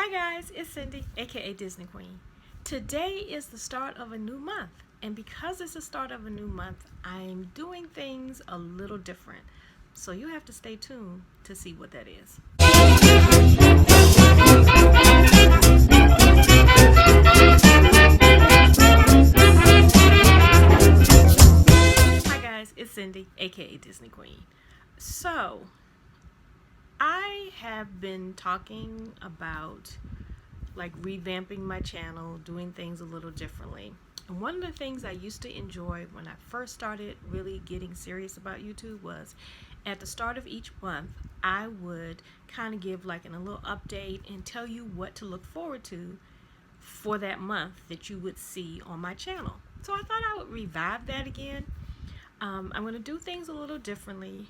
Hi guys, it's Cyndi, aka Disney Queen. Today is the start of a new month, and because it's the start of a new month, I'm doing things a little different. So you have to stay tuned to see what that is. Hi guys, it's Cyndi, aka Disney Queen. So I have been talking about revamping my channel, doing things a little differently. And one of the things I used to enjoy when I first started really getting serious about YouTube was at the start of each month, I would kind of give a little update and tell you what to look forward to for that month that you would see on my channel. So I thought I would revive that again. I'm going to do things a little differently.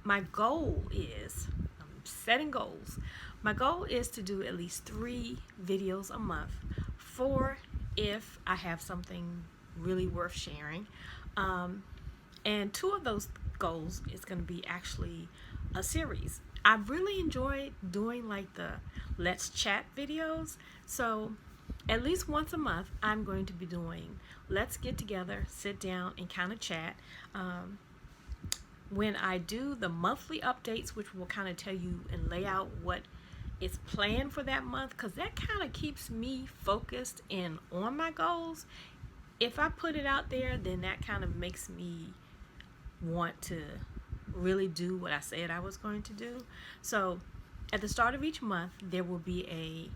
My goal is, I'm setting goals. My goal is to do at least 3 videos a month, 4 if I have something really worth sharing. And 2 of those goals is going to be actually a series. I really enjoy doing the Let's Chat videos. So at least once a month, I'm going to be doing Let's Get Together, sit down, and kind of chat. When I do the monthly updates, which will kind of tell you and lay out what is planned for that month, because that kind of keeps me focused and on my goals. If I put it out there, then that kind of makes me want to really do what I said I was going to do. So at the start of each month, there will be a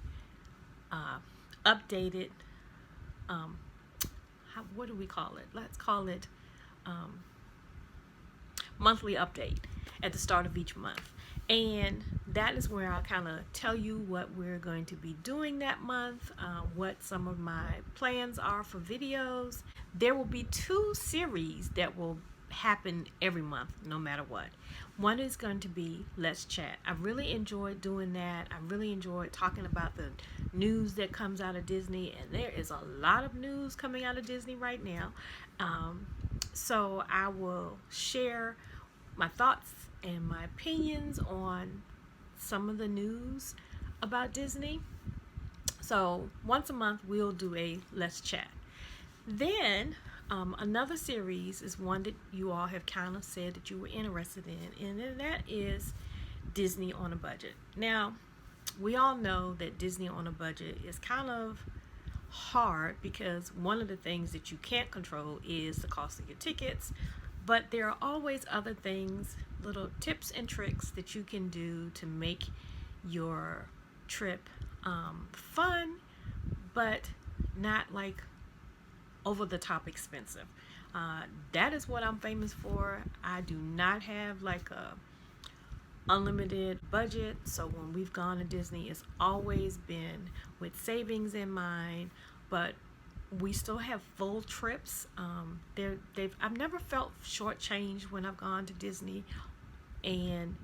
updated what do we call it? Let's call it monthly update at the start of each month. And that is where I'll kind of tell you what we're going to be doing that month, what some of my plans are for videos. There will be 2 series that will happen every month, no matter what. One is going to be Let's Chat. I really enjoyed doing that. I really enjoyed talking about the news that comes out of Disney, and there is a lot of news coming out of Disney right now. So I will share my thoughts and my opinions on some of the news about Disney. So once a month we'll do a Let's Chat. Then another series is one that you all have kind of said that you were interested in, and that is Disney on a Budget. Now, we all know that Disney on a Budget is kind of hard because one of the things that you can't control is the cost of your tickets, but there are always other things, little tips and tricks that you can do to make your trip fun, but not over the top expensive. That is what I'm famous for. I do not have a unlimited budget, so when we've gone to Disney, it's always been with savings in mind, but we still have full trips. I've never felt shortchanged when I've gone to Disney, and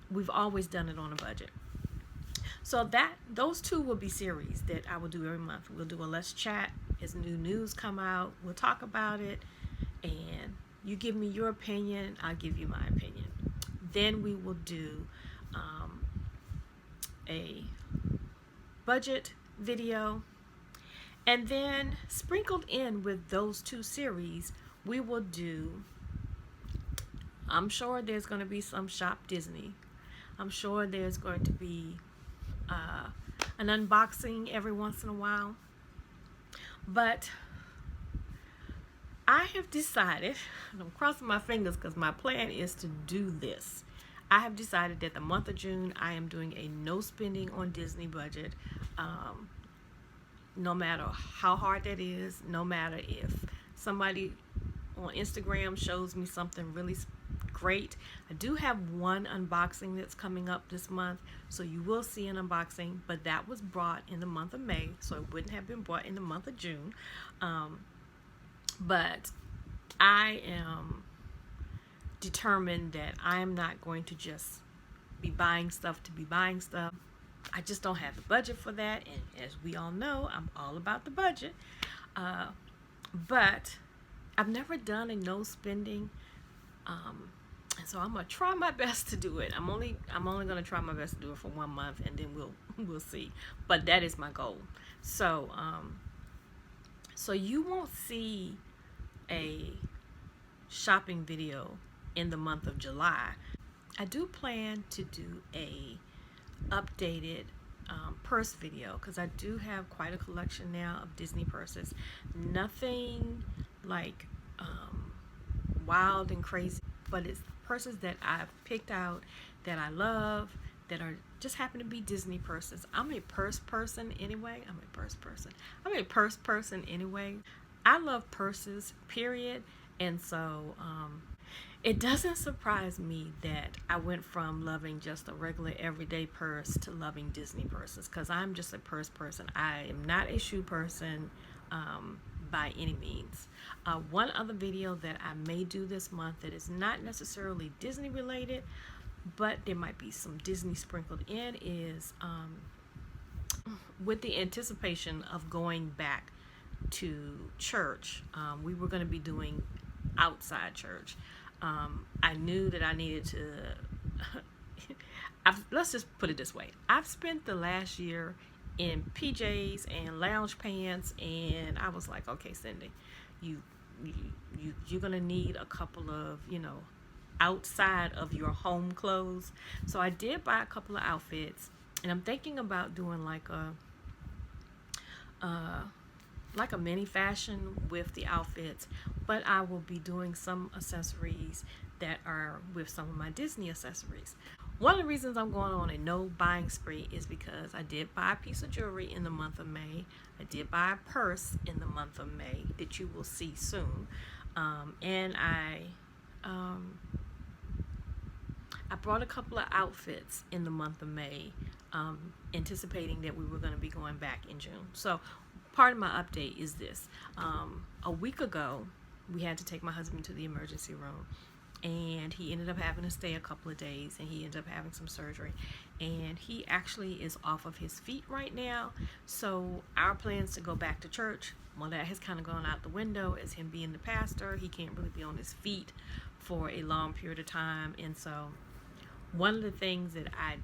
we've always done it on a budget. So those 2 will be series that I will do every month. We'll do a Let's Chat. As new news come out, we'll talk about it, and you give me your opinion, I'll give you my opinion. Then we will do a budget video, and then sprinkled in with those 2 series, we will do, I'm sure there's going to be some Shop Disney. I'm sure there's going to be an unboxing every once in a while. But I have decided, and I'm crossing my fingers because my plan is to do this. I have decided that the month of June, I am doing a no spending on Disney budget. No matter how hard that is, no matter if somebody on Instagram shows me something really great. I do have one unboxing that's coming up this month, so you will see an unboxing, but that was brought in the month of May, so it wouldn't have been brought in the month of June. But I am determined that I am not going to just be buying stuff to be buying stuff. I just don't have the budget for that, and as we all know, I'm all about the budget. But I've never done a no spending So I'm gonna try my best to do it. I'm only gonna try my best to do it for 1 month, and then we'll see. But that is my goal. So so you won't see a shopping video in the month of July. I do plan to do a updated purse video, because I do have quite a collection now of Disney purses. Nothing like wild and crazy, but it's purses that I've picked out that I love, that are just happen to be Disney purses. I'm a purse person anyway. I'm a purse person anyway. I love purses, period. And so it doesn't surprise me that I went from loving just a regular everyday purse to loving Disney purses, because I'm just a purse person. I am not a shoe person by any means. One other video that I may do this month that is not necessarily Disney related, but there might be some Disney sprinkled in, is with the anticipation of going back to church. We were going to be doing outside church. I knew that I needed to let's just put it this way. I've spent the last year in PJs and lounge pants, and I was like, okay, Cyndi, you're gonna need a couple of, outside of your home clothes. So I did buy a couple of outfits, and I'm thinking about doing like a mini fashion with the outfits, but I will be doing some accessories that are with some of my Disney accessories. One of the reasons I'm going on a no buying spree is because I did buy a piece of jewelry in the month of May. I did buy a purse in the month of May that you will see soon. And I brought a couple of outfits in the month of May, anticipating that we were going to be going back in June. So part of my update is this. A week ago, we had to take my husband to the emergency room, and he ended up having to stay a couple of days, and he ended up having some surgery, and he actually is off of his feet right now. So our plans to go back to church, well, that has kind of gone out the window. As him being the pastor, he can't really be on his feet for a long period of time. And so one of the things that I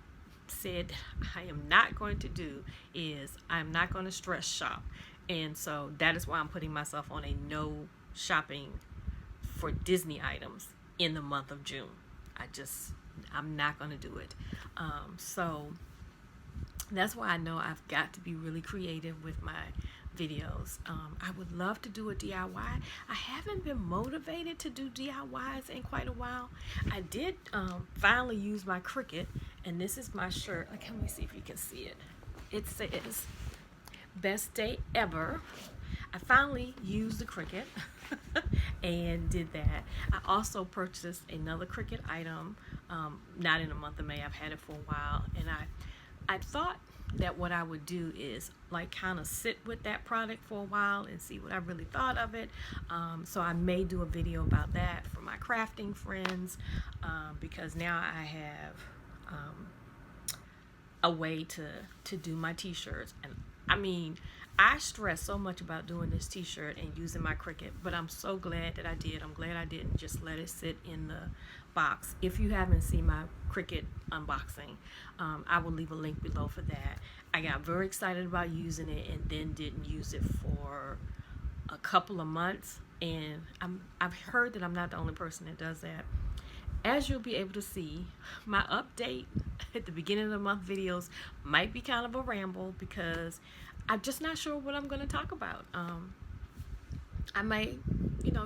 said I am not going to do is I'm not going to stress shop. And so that is why I'm putting myself on a no shopping for Disney items in the month of June. I'm not going to do it. So that's why I know I've got to be really creative with my videos. I would love to do a DIY. I haven't been motivated to do DIYs in quite a while. I did finally use my Cricut, and this is my shirt. Like, let me see if you can see it. It says best day ever. I finally used the Cricut and did that. I also purchased another Cricut item, not in the month of May. I've had it for a while, and I thought that what I would do is like kind of sit with that product for a while and see what I really thought of it. So I may do a video about that for my crafting friends, because now I have a way to do my t-shirts. And I mean, I stress so much about doing this t-shirt and using my Cricut, but I'm so glad that I did. I'm glad I didn't just let it sit in the box. If you haven't seen my Cricut unboxing, I will leave a link below for that. I got very excited about using it and then didn't use it for a couple of months, and I've heard that I'm not the only person that does that. As you'll be able to see, my update at the beginning of the month videos might be kind of a ramble, because I'm just not sure what I'm going to talk about. I might,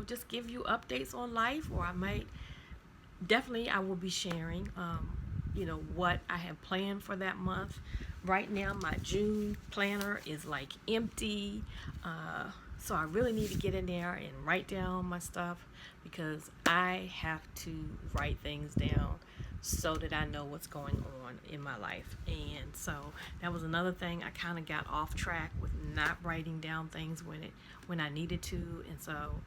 just give you updates on life, or I will be sharing, what I have planned for that month. Right now, my June planner is like empty. So I really need to get in there and write down my stuff, because I have to write things down so that I know what's going on in my life. And so that was another thing. I kind of got off track with not writing down things when I needed to. And so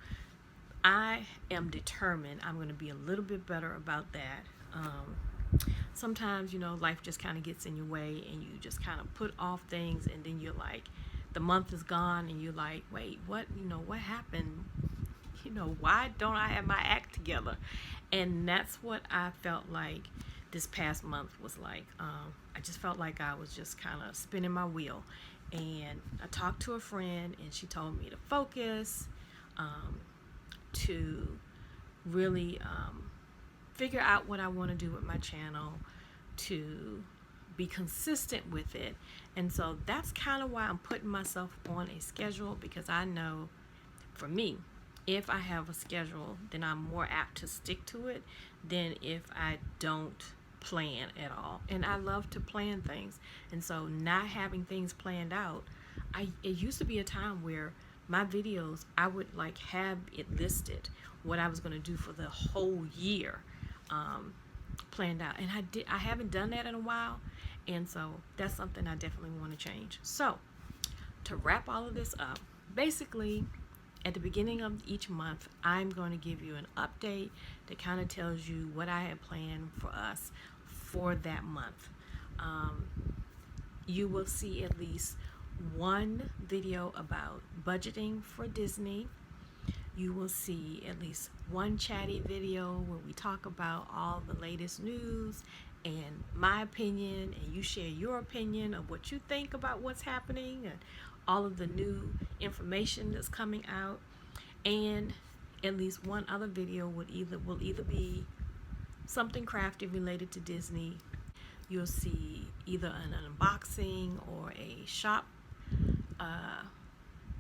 I am determined I'm going to be a little bit better about that. Sometimes, life just kind of gets in your way, and you just kind of put off things, and then you're like, the month is gone, and you're like, wait, what happened? why don't I have my act together? And that's what I felt like this past month was like. I just felt like I was just kind of spinning my wheel. And I talked to a friend, and she told me to focus, to really figure out what I want to do with my channel, to be consistent with it. And so that's kind of why I'm putting myself on a schedule, because I know for me, if I have a schedule, then I'm more apt to stick to it than if I don't plan at all. And I love to plan things. And so not having things planned out, it used to be a time where my videos, I would like have it listed what I was going to do for the whole year, planned out. And I haven't done that in a while. And so that's something I definitely want to change. So to wrap all of this up, basically, at the beginning of each month, I'm going to give you an update that kind of tells you what I had planned for us for that month. You will see at least one video about budgeting for Disney. You will see at least one chatty video where we talk about all the latest news and my opinion, and you share your opinion of what you think about what's happening and all of the new information that's coming out. And at least one other video will either be something crafty related to Disney. You'll see either an unboxing or a shop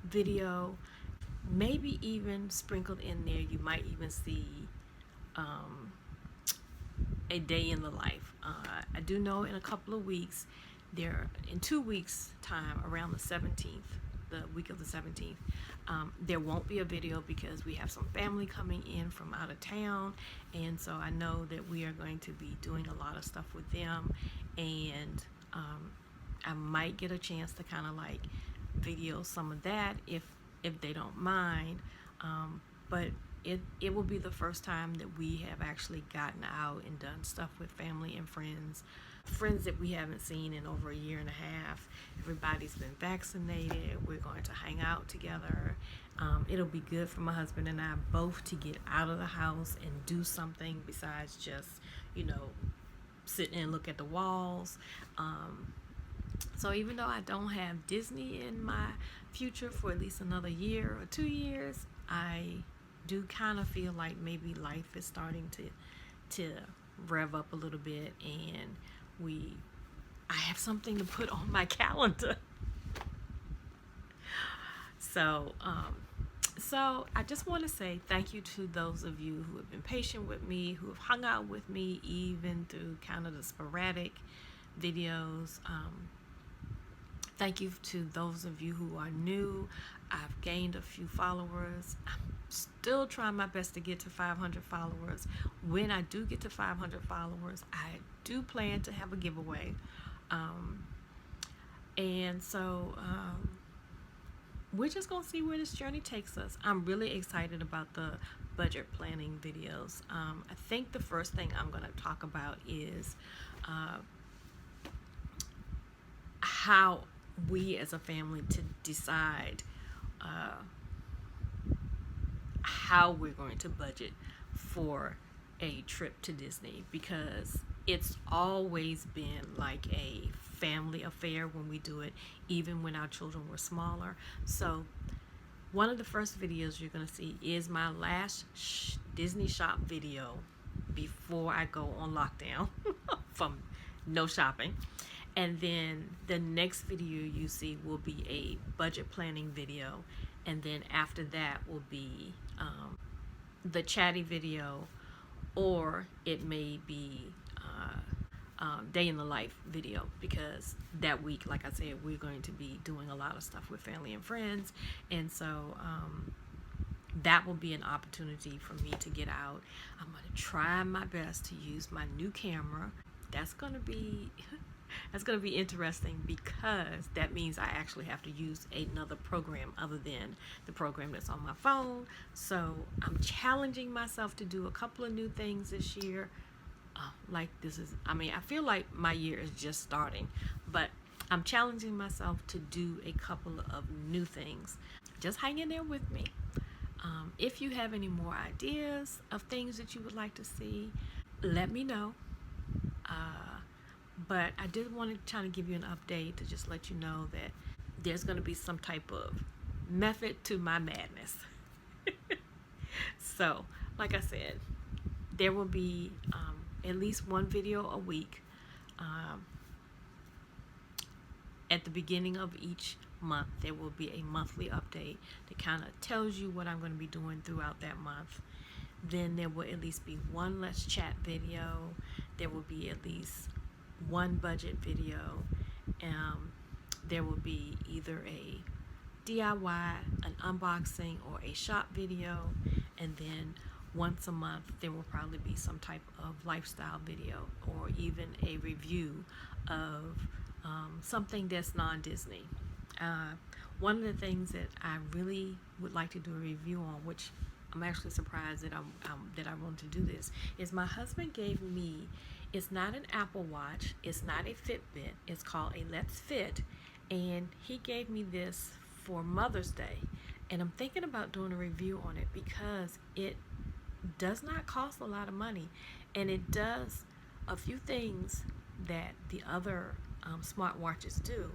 video, maybe even sprinkled in there you might even see a day in the life. I do know in a couple of weeks, in 2 weeks time, around the 17th, the week of the 17th, there won't be a video because we have some family coming in from out of town, and so I know that we are going to be doing a lot of stuff with them, and I might get a chance to kind of like video some of that if they don't mind, but it will be the first time that we have actually gotten out and done stuff with family and friends that we haven't seen in over a year and a half. Everybody's been vaccinated. We're going to hang out together. It'll be good for my husband and I both to get out of the house and do something besides just, sit and look at the walls. So even though I don't have Disney in my future for at least another year or 2 years, I do kind of feel like maybe life is starting to rev up a little bit, and I have something to put on my calendar. So I just want to say thank you to those of you who have been patient with me, who have hung out with me even through kind of the sporadic videos. Thank you to those of you who are new. I've gained a few followers. I'm still trying my best to get to 500 followers. When I do get to 500 followers, I do plan to have a giveaway. And so we're just going to see where this journey takes us. I'm really excited about the budget planning videos. I think the first thing I'm going to talk about is how we as a family to decide how we're going to budget for a trip to Disney, because it's always been like a family affair when we do it, even when our children were smaller. So one of the first videos you're going to see is my last Disney shop video before I go on lockdown from no shopping. And then the next video you see will be a budget planning video. And then after that will be the chatty video, or it may be day in the life video, because that week, like I said, we're going to be doing a lot of stuff with family and friends. And so that will be an opportunity for me to get out. I'm going to try my best to use my new camera. That's going to be interesting, because that means I actually have to use another program other than the program that's on my phone. So I'm challenging myself to do a couple of new things this year. I feel like my year is just starting, but I'm challenging myself to do a couple of new things. Just hang in there with me. If you have any more ideas of things that you would like to see, let me know. But I did want to try to give you an update to just let you know that there's going to be some type of method to my madness. So, like I said, there will be at least one video a week at the beginning of each month. There will be a monthly update that kind of tells you what I'm going to be doing throughout that month. Then there will at least be one Let's Chat video. There will be at least one budget video. There will be either a DIY, an unboxing, or a shop video. And then once a month there will probably be some type of lifestyle video or even a review of something that's non-Disney. One of the things that I really would like to do a review on, which I'm actually surprised that I want to do this, is my husband gave me, it's not an Apple Watch, it's not a Fitbit, it's called a Let's Fit, and he gave me this for Mother's Day, and I'm thinking about doing a review on it because it does not cost a lot of money, and it does a few things that the other smartwatches do,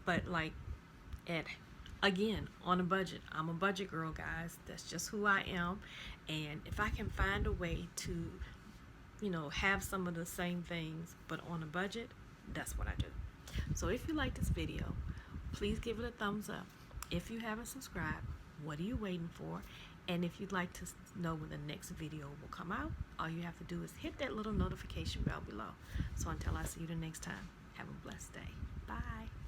but like again, on a budget. I'm a budget girl, guys. That's just who I am. And if I can find a way to, have some of the same things, but on a budget, that's what I do. So if you like this video, please give it a thumbs up. If you haven't subscribed, what are you waiting for? And if you'd like to know when the next video will come out, all you have to do is hit that little notification bell below. So until I see you the next time, have a blessed day. Bye.